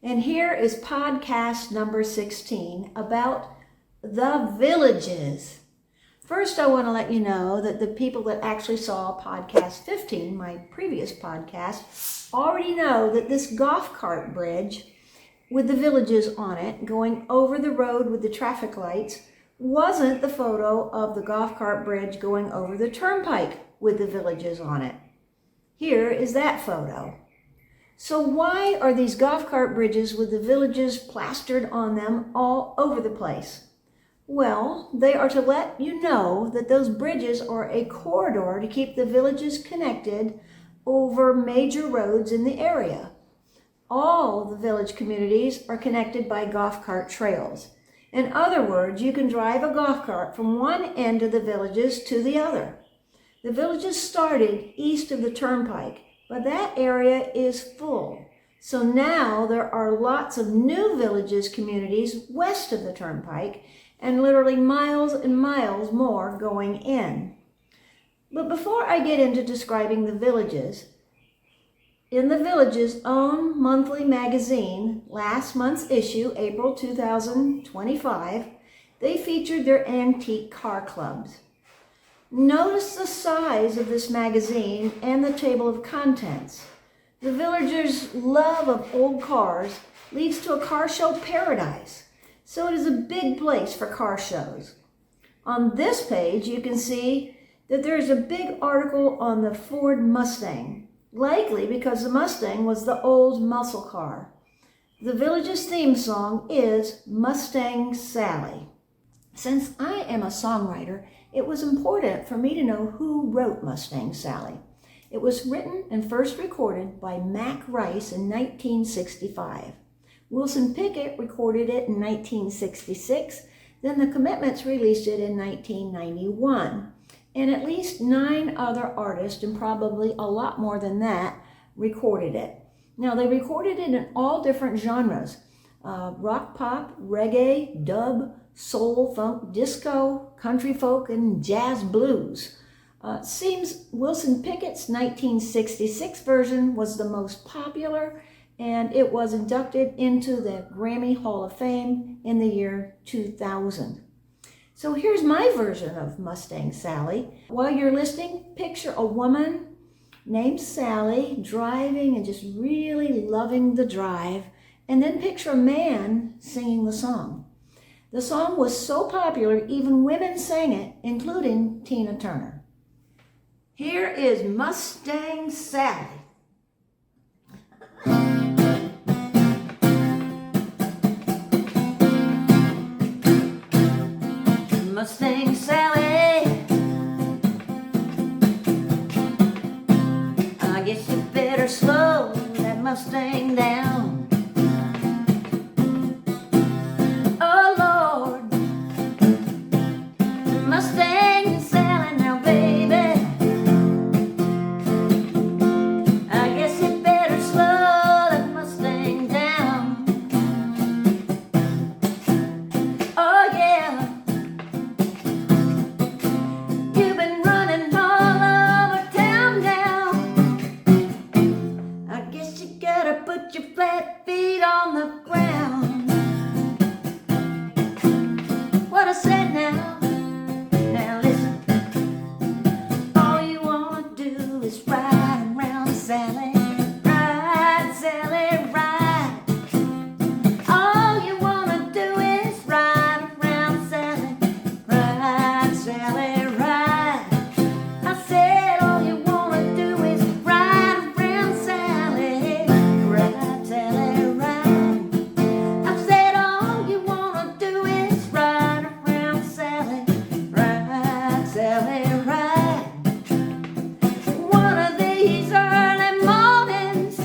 And here is podcast number 16 about the villages. First, I want to let you know that the people that actually saw podcast 15, my previous podcast, already know that this golf cart bridge with the villages on it going over the road with the traffic lights wasn't the photo of the golf cart bridge going over the turnpike with the villages on it. Here is that photo. So why are these golf cart bridges with the villages plastered on them all over the place? Well, they are to let you know that those bridges are a corridor to keep the villages connected over major roads in the area. All the village communities are connected by golf cart trails. In other words, you can drive a golf cart from one end of the villages to the other. The villages started east of the turnpike, but that area is full. So now there are lots of new villages communities west of the turnpike and literally miles and miles more going in. But before I get into describing the villages, in the village's own monthly magazine, last month's issue, April 2025, they featured their antique car clubs. Notice the size of this magazine and the table of contents. The villagers' love of old cars leads to a car show paradise, so it is a big place for car shows. On this page, you can see that there is a big article on the Ford Mustang, likely because the Mustang was the old muscle car. The village's theme song is Mustang Sally. Since I am a songwriter, it was important for me to know who wrote Mustang Sally. It was written and first recorded by Mac Rice in 1965. Wilson Pickett recorded it in 1966, then the Commitments released it in 1991. And at least 9 other artists, and probably a lot more than that, recorded it. Now, they recorded it in all different genres: rock, pop, reggae, dub, soul, funk, disco, country folk, and jazz blues. Seems Wilson Pickett's 1966 version was the most popular, and it was inducted into the Grammy Hall of Fame in the year 2000. So here's my version of Mustang Sally. While you're listening, picture a woman named Sally driving and just really loving the drive, and then picture a man singing the song. The song was so popular, even women sang it, including Tina Turner. Here is Mustang Sally. Mustang Sally, I guess you better slow that Mustang down. Oh Lord, Mustang Sally now, baby, I guess you better slow that Mustang down. Oh yeah, you've been running all over town now. I guess you gotta put your flat feet on the ground. What I said now, now listen. All you wanna do is ride around Sally. Ride, Sally, ride. All you wanna do is ride around Sally. Ride, Sally, ride. I said all you wanna do is ride around Sally. Ride, Sally, ride. I said all you wanna do is ride around Sally. Ride, Sally, ride. One of these early mornings,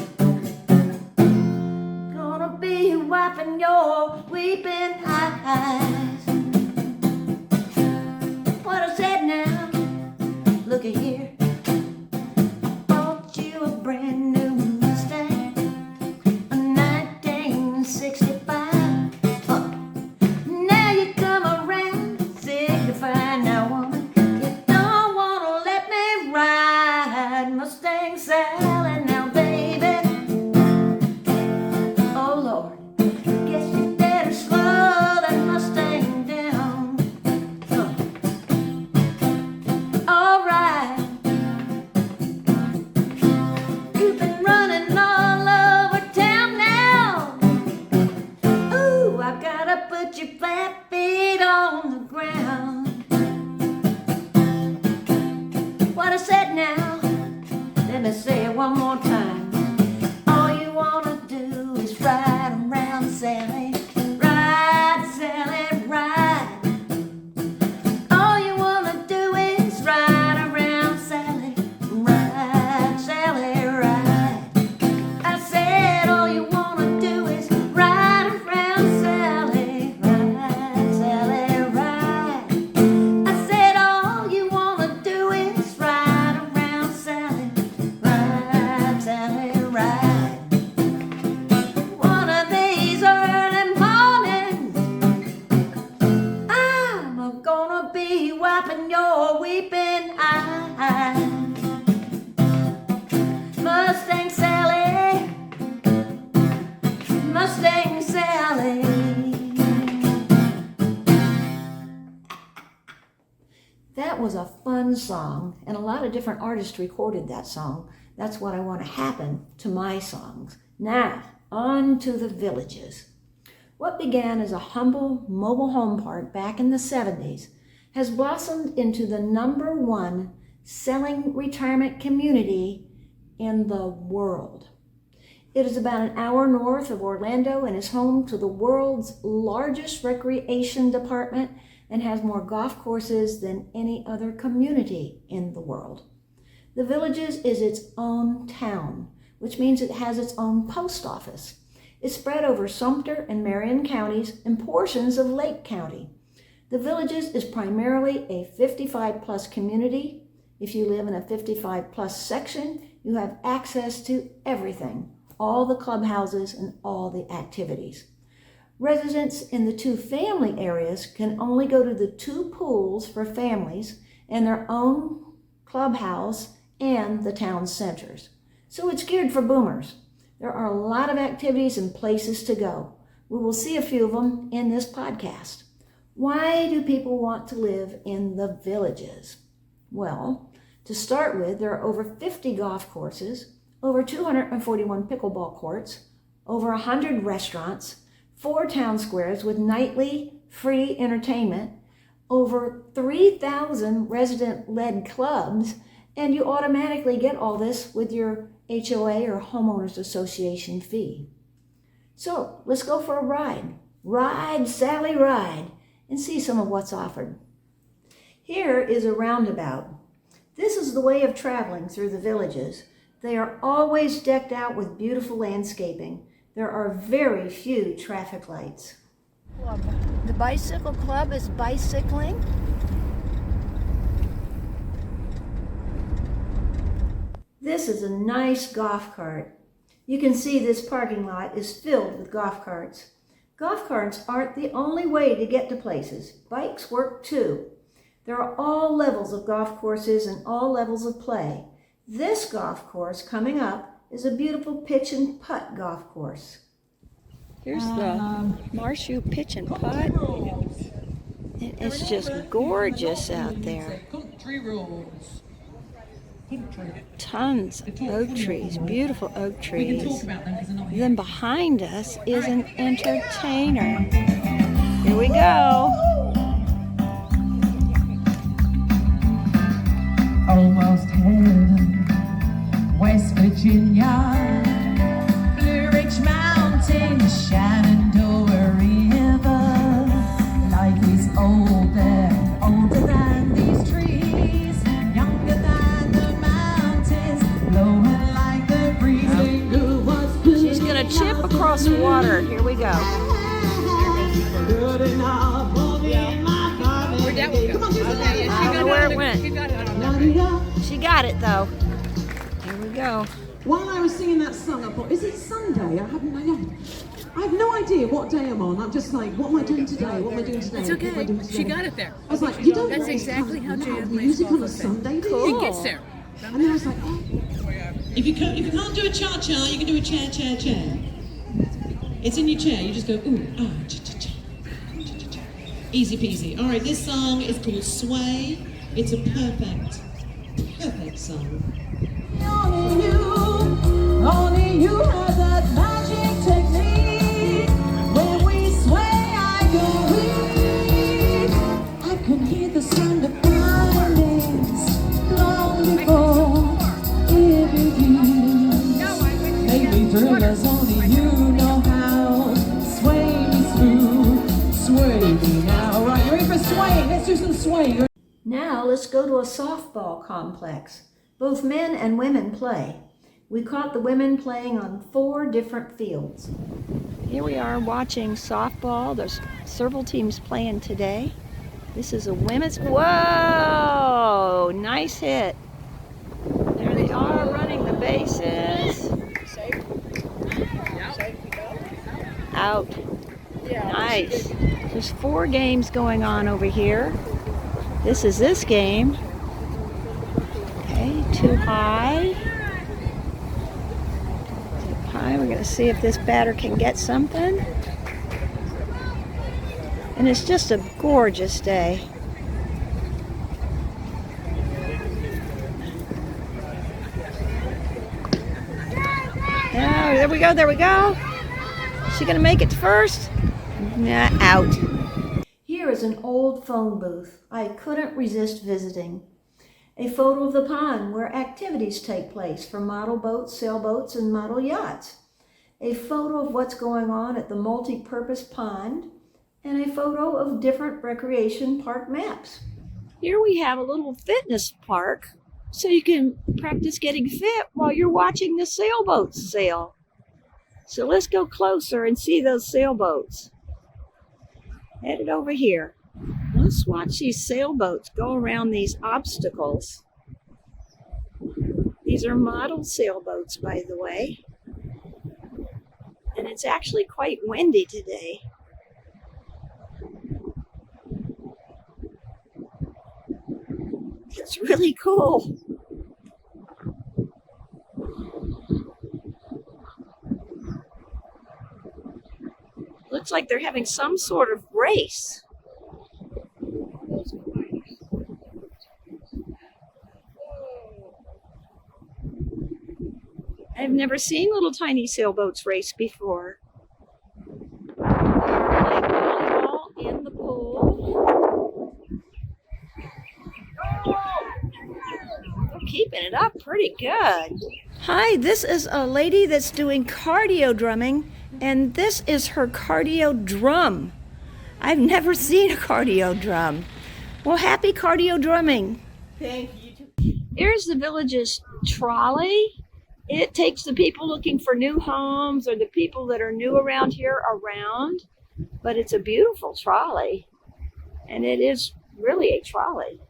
gonna be wiping your weeping eyes. What I said now, look at here. Bought you a brand new Mustang, a 1965. Now you come around, signify now, woman, you don't wanna let me ride Mustang Sally now, baby. Oh Lord. Sally. Ride, Sally, ride. All you wanna do is ride around, Sally. Ride, Sally, ride. I said all you wanna do is ride around, Sally. Ride, Sally, ride. I said all you wanna do is ride around, Sally. Ride, Sally, ride. One of these early mornings, I'm gonna be wiping your weeping eyes. Mustang Sally, Mustang Sally. That was a fun song, and a lot of different artists recorded that song. That's what I want to happen to my songs. Now, on to the villages. What began as a humble mobile home park back in the 70s has blossomed into the #1 selling retirement community in the world. It is about an hour north of Orlando and is home to the world's largest recreation department and has more golf courses than any other community in the world. The Villages is its own town, which means it has its own post office. It's spread over Sumter and Marion counties and portions of Lake County. The Villages is primarily a 55-plus community. If you live in a 55-plus section, you have access to everything, all the clubhouses and all the activities. Residents in the 2 family areas can only go to the 2 pools for families and their own clubhouse and the town centers. So it's geared for boomers. There are a lot of activities and places to go. We will see a few of them in this podcast. Why do people want to live in the Villages? Well, to start with, there are over 50 golf courses, over 241 pickleball courts, over 100 restaurants, 4 town squares with nightly free entertainment, over 3,000 resident-led clubs, and you automatically get all this with your HOA or Homeowners Association fee. So let's go for a ride. Ride, Sally, ride, and see some of what's offered. Here is a roundabout. This is the way of traveling through the Villages. They are always decked out with beautiful landscaping. There are very few traffic lights. The bicycle club is bicycling. This is a nice golf cart. You can see this parking lot is filled with golf carts. Golf carts aren't the only way to get to places. Bikes work too. There are all levels of golf courses and all levels of play. This golf course coming up is a beautiful pitch and putt golf course. Here's the Marshu pitch and putt. It's just gorgeous out there. Tons of oak trees, beautiful oak trees. Then behind us is an entertainer. Here we go. Almost heaven, West Virginia, Blue Ridge Mountains, Shenandoah River. Life is older, older than these trees, younger than the mountains, blowing like the breeze. She's gonna chip across water. Here we go. Good enough for me and my family. Where'd that one go? Okay, yeah, I don't know where it went. She got it on there. She got it though. Here we go. While I was singing that song, I thought, is it Sunday? I have no idea what day I'm on. I'm just like, what am I doing today? What am I doing today? It's What am I doing okay. today? She got it there. I was like, you don't That's know exactly how loud jazz music on a plays. Sunday, do Cool. you? It gets there. And then I was like, oh. If you can't do a cha-cha, you can do a chair. It's in your chair. You just go, ooh, ah, cha-cha-cha. Easy peasy. All right, this song is called Sway. It's a perfect song. Only you have that magic technique. When we sway, I go weak. I can hear the sound of violins long before it begins. Make me thrillers, only you know how. Sway. sway. Let's do some sway. Now let's go to a softball complex. Both men and women play. We caught the women playing on 4 different fields. Here we are watching softball. There's several teams playing today. This is a women's, whoa, nice hit. There they are running the bases. Out. Nice. There's 4 games going on over here. This is this game. Okay, too high. Too high. We're going to see if this batter can get something. And it's just a gorgeous day. Oh, there we go, there we go. Is she going to make it to first? Nah, out. Here is an old phone booth I couldn't resist visiting. A photo of the pond where activities take place for model boats, sailboats, and model yachts. A photo of what's going on at the multi-purpose pond, and a photo of different recreation park maps. Here we have a little fitness park so you can practice getting fit while you're watching the sailboats sail. So let's go closer and see those sailboats. Headed over here. Let's watch these sailboats go around these obstacles. These are model sailboats, by the way. And it's actually quite windy today. It's really cool. Looks like they're having some sort of race. I've never seen little tiny sailboats race before. They're playing volleyball in the pool. They're keeping it up pretty good. Hi, this is a lady that's doing cardio drumming, and this is her cardio drum. I've never seen a cardio drum. Well, happy cardio drumming. Thank you. Here's the village's trolley. It takes the people looking for new homes or the people that are new around here around. But it's a beautiful trolley. And it is really a trolley.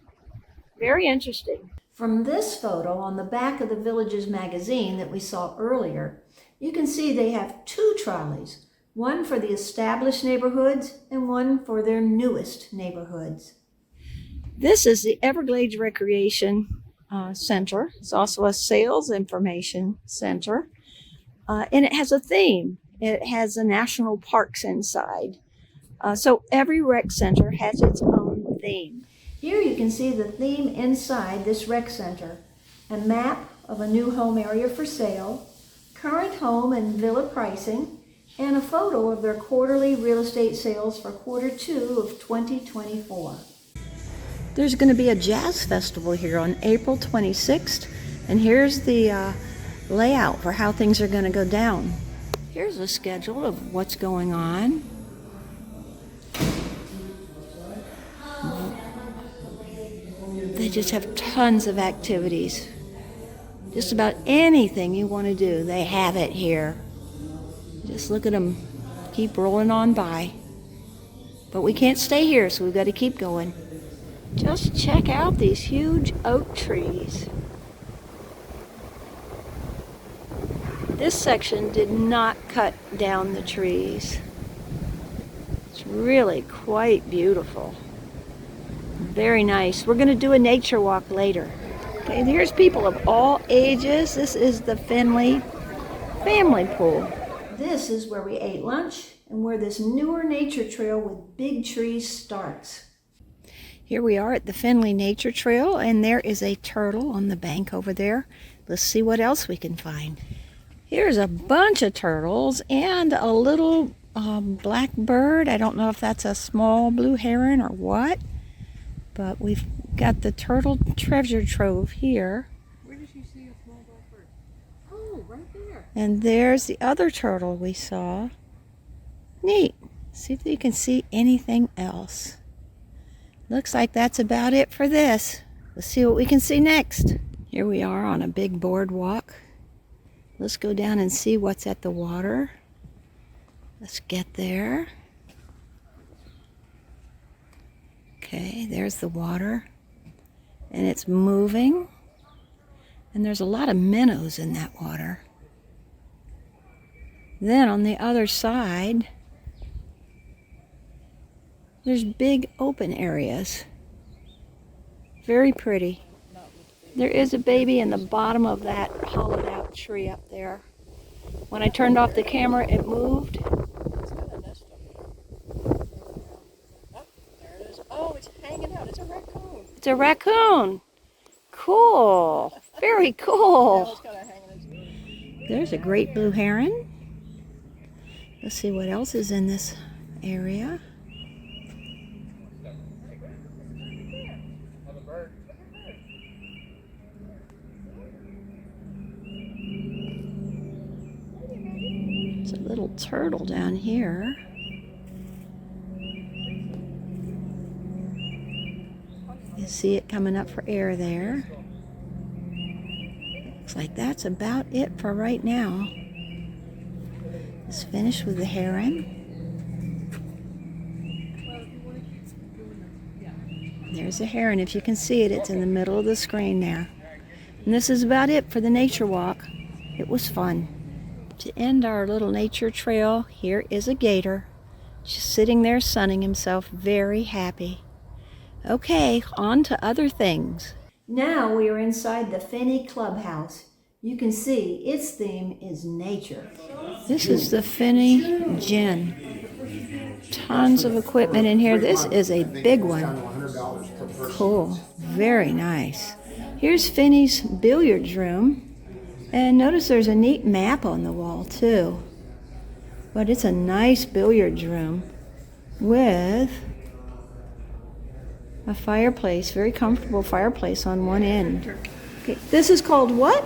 Very interesting. From this photo on the back of the village's magazine that we saw earlier, you can see they have 2 trolleys. One for the established neighborhoods and one for their newest neighborhoods. This is the Everglades Recreation Center. It's also a sales information center. And it has a theme. It has the national parks inside. So every rec center has its own theme. Here you can see the theme inside this rec center. A map of a new home area for sale, current home and villa pricing, and a photo of their quarterly real estate sales for Q2 of 2024. There's going to be a jazz festival here on April 26th, and here's the layout for how things are going to go down. Here's a schedule of what's going on. They just have tons of activities. Just about anything you want to do, they have it here. Just look at them keep rolling on by. But we can't stay here, so we've got to keep going. Just check out these huge oak trees. This section did not cut down the trees. It's really quite beautiful. Very nice. We're going to do a nature walk later. Okay, here's people of all ages. This is the Finney family pool. This is where we ate lunch and where this newer nature trail with big trees starts. Here we are at the Finney Nature Trail, and there is a turtle on the bank over there. Let's see what else we can find. Here's a bunch of turtles and a little black bird. I don't know if that's a small blue heron or what, but we've got the turtle treasure trove here. Where did you see a small black bird? Oh, right there. And there's the other turtle we saw. Neat. See if you can see anything else. Looks like that's about it for this. Let's see what we can see next. Here we are on a big boardwalk. Let's go down and see what's at the water. Let's get there. Okay, there's the water. And it's moving. And there's a lot of minnows in that water. Then on the other side, there's big open areas. Very pretty. There is a baby in the bottom of that hollowed out tree up there. When I turned off the camera, it moved. It's got a nest up there. Oh, there it is. Oh, it's hanging out. It's a raccoon. It's a raccoon. Cool. Very cool. It's got a hanging. There's a great blue heron. Let's see what else is in this area. There's a little turtle down here. You see it coming up for air there. Looks like that's about it for right now. Let's finish with the heron. There's a heron. If you can see it, it's in the middle of the screen there. And this is about it for the nature walk. It was fun. To end our little nature trail, here is a gator, just sitting there sunning himself, very happy. Okay, on to other things. Now we are inside the Finney clubhouse. You can see its theme is nature. This is the Finney gym. Tons of equipment in here. This is a big one. Cool, very nice. Here's Finney's billiards room. And notice there's a neat map on the wall too. But it's a nice billiards room with a fireplace, very comfortable fireplace on one end. Okay, this is called what?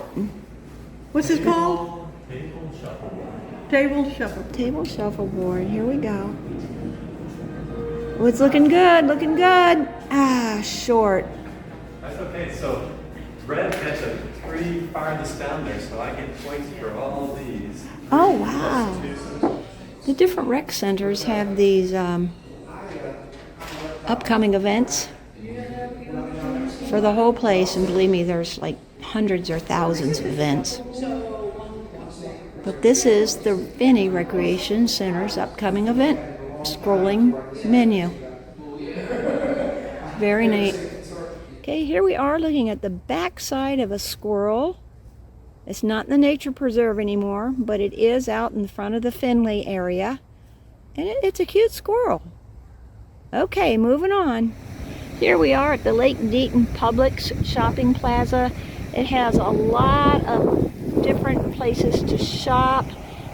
What's it called? Table shuffleboard. Table shuffleboard. Here we go. Oh, it's looking good, looking good. Ah, short. That's okay. So Red has a 3 farthest down there, so I get points for all these. Oh, wow. The different rec centers have these upcoming events for the whole place, and believe me, there's like hundreds or thousands of events. But this is the Finney Recreation Center's upcoming event. Scrolling menu. Very neat. Okay, here we are looking at the backside of a squirrel. It's not in the nature preserve anymore, but it is out in front of the Finley area. And it's a cute squirrel. Okay, moving on. Here we are at the Lake Deaton Publix shopping plaza. It has a lot of different places to shop.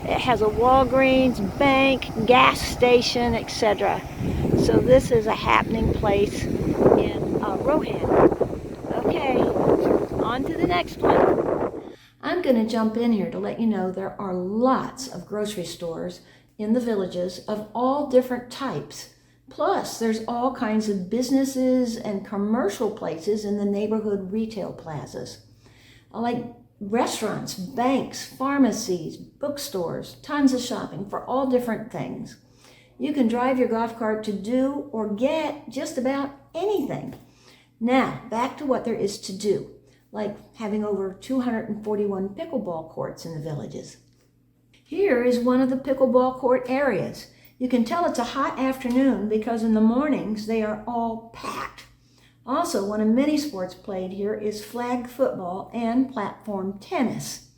It has a Walgreens, bank, gas station, etc. So this is a happening place in Rohan. Okay, on to the next one. I'm going to jump in here to let you know there are lots of grocery stores in the villages of all different types. Plus, there's all kinds of businesses and commercial places in the neighborhood retail plazas. Like restaurants, banks, pharmacies, bookstores, tons of shopping for all different things. You can drive your golf cart to do or get just about anything. Now, back to what there is to do, like having over 241 pickleball courts in the villages. Here is one of the pickleball court areas. You can tell it's a hot afternoon because in the mornings they are all packed. Also, one of many sports played here is flag football and platform tennis.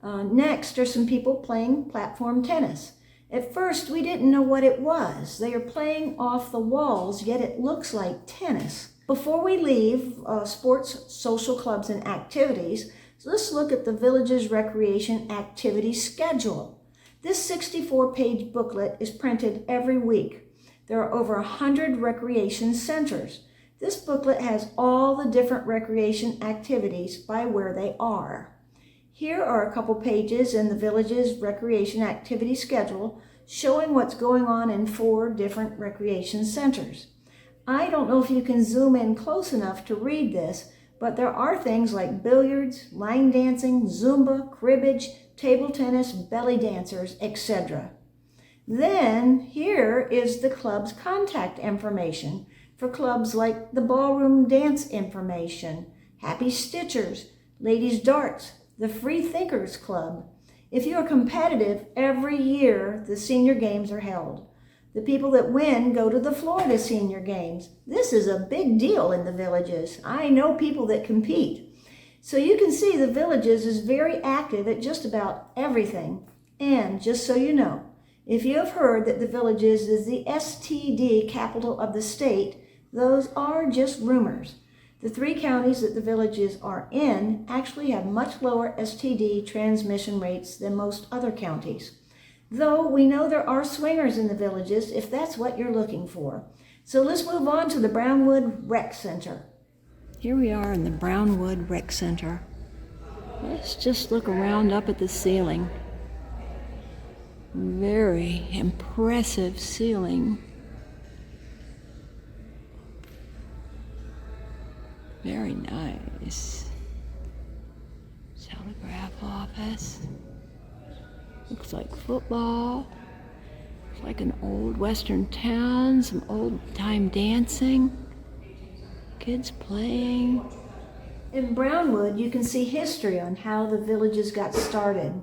Next are some people playing platform tennis. At first, we didn't know what it was. They are playing off the walls, yet it looks like tennis. Before we leave sports, social clubs, and activities, let's look at the village's recreation activity schedule. This 64-page booklet is printed every week. There are over 100 recreation centers. This booklet has all the different recreation activities by where they are. Here are a couple pages in the village's recreation activity schedule showing what's going on in 4 different recreation centers. I don't know if you can zoom in close enough to read this, but there are things like billiards, line dancing, Zumba, cribbage, table tennis, belly dancers, etc. Then here is the club's contact information for clubs like the ballroom dance information, Happy Stitchers, Ladies Darts, the Free Thinkers Club. If you are competitive, every year the senior games are held. The people that win go to the Florida Senior Games. This is a big deal in the Villages. I know people that compete. So you can see the Villages is very active at just about everything. And just so you know, if you have heard that the Villages is the STD capital of the state, those are just rumors. The 3 counties that the Villages are in actually have much lower STD transmission rates than most other counties. Though we know there are swingers in the Villages if that's what you're looking for. So let's move on to the Brownwood Rec Center. Here we are in the Brownwood Rec Center. Let's just look around up at the ceiling. Very impressive ceiling. Very nice. Telegraph office. Looks like football. Looks like an old western town, some old time dancing. Kids playing. In Brownwood, you can see history on how the Villages got started.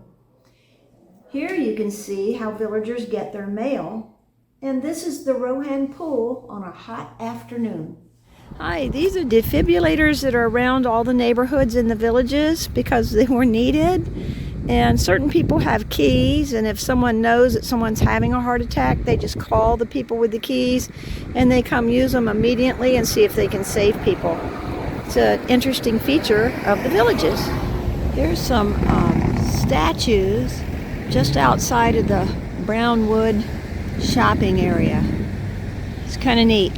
Here you can see how villagers get their mail. And this is the Rohan Pool on a hot afternoon. Hi, these are defibrillators that are around all the neighborhoods in the Villages because they were needed. And certain people have keys, and if someone knows that someone's having a heart attack, they just call the people with the keys, and they come use them immediately and see if they can save people. It's an interesting feature of the Villages. Here's some statues just outside of the Brownwood shopping area. It's kind of neat.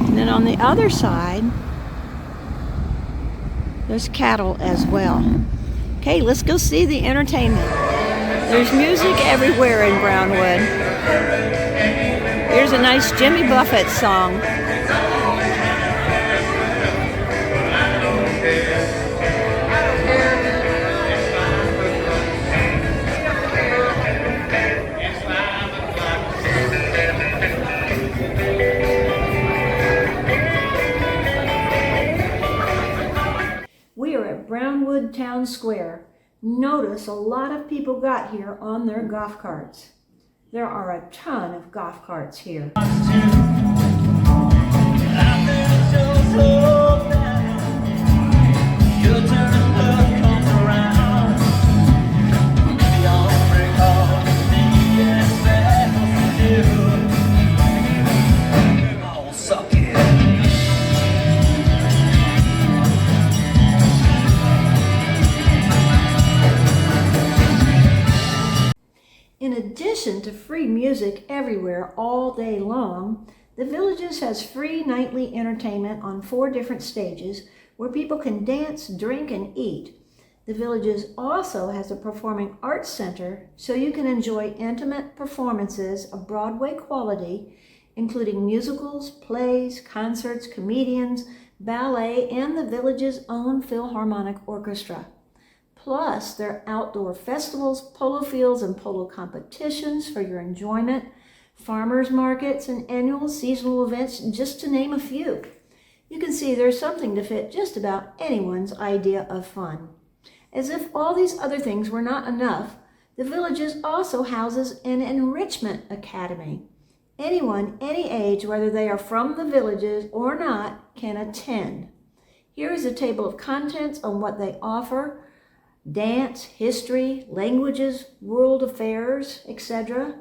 And then on the other side, there's cattle as well. Okay, let's go see the entertainment. There's music everywhere in Brownwood. Here's a nice Jimmy Buffett song. We are at Brownwood Town Square. Notice a lot of people got here on their golf carts. There are a ton of golf carts here. In addition to free music everywhere all day long, the Villages has free nightly entertainment on 4 different stages where people can dance, drink, and eat. The Villages also has a performing arts center so you can enjoy intimate performances of Broadway quality, including musicals, plays, concerts, comedians, ballet, and the Villages' own Philharmonic Orchestra. Plus, there are outdoor festivals, polo fields, and polo competitions for your enjoyment, farmers markets, and annual seasonal events, just to name a few. You can see there's something to fit just about anyone's idea of fun. As if all these other things were not enough, the Villages also houses an enrichment academy. Anyone, any age, whether they are from the Villages or not, can attend. Here is a table of contents on what they offer: dance, history, languages, world affairs, etc.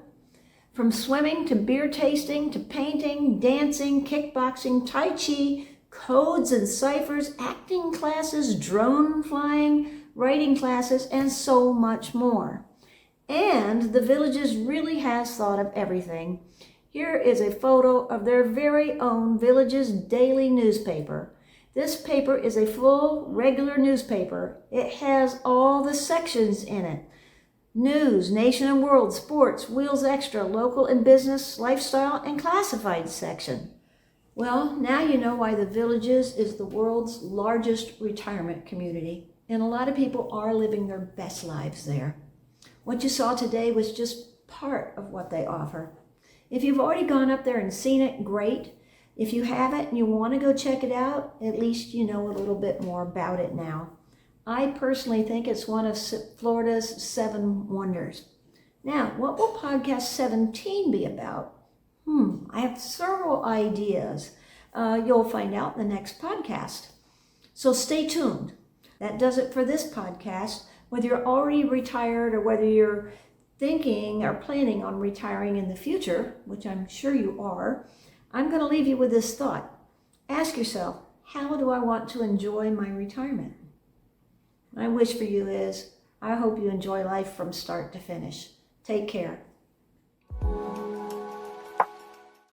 From swimming to beer tasting to painting, dancing, kickboxing, tai chi, codes and ciphers, acting classes, drone flying, writing classes, and so much more. And the Villages really has thought of everything. Here is a photo of their very own Villages daily newspaper. This paper is a full, regular newspaper. It has all the sections in it. News, nation and world, sports, wheels extra, local and business, lifestyle, and classified section. Well, now you know why the Villages is the world's largest retirement community, and a lot of people are living their best lives there. What you saw today was just part of what they offer. If you've already gone up there and seen it, great. If you haven't and you want to go check it out, at least you know a little bit more about it now. I personally think it's one of Florida's 7 wonders. Now, what will podcast 17 be about? I have several ideas. You'll find out in the next podcast. So stay tuned. That does it for this podcast. Whether you're already retired or whether you're thinking or planning on retiring in the future, which I'm sure you are, I'm going to leave you with this thought. Ask yourself, how do I want to enjoy my retirement? My wish for you is, I hope you enjoy life from start to finish. Take care.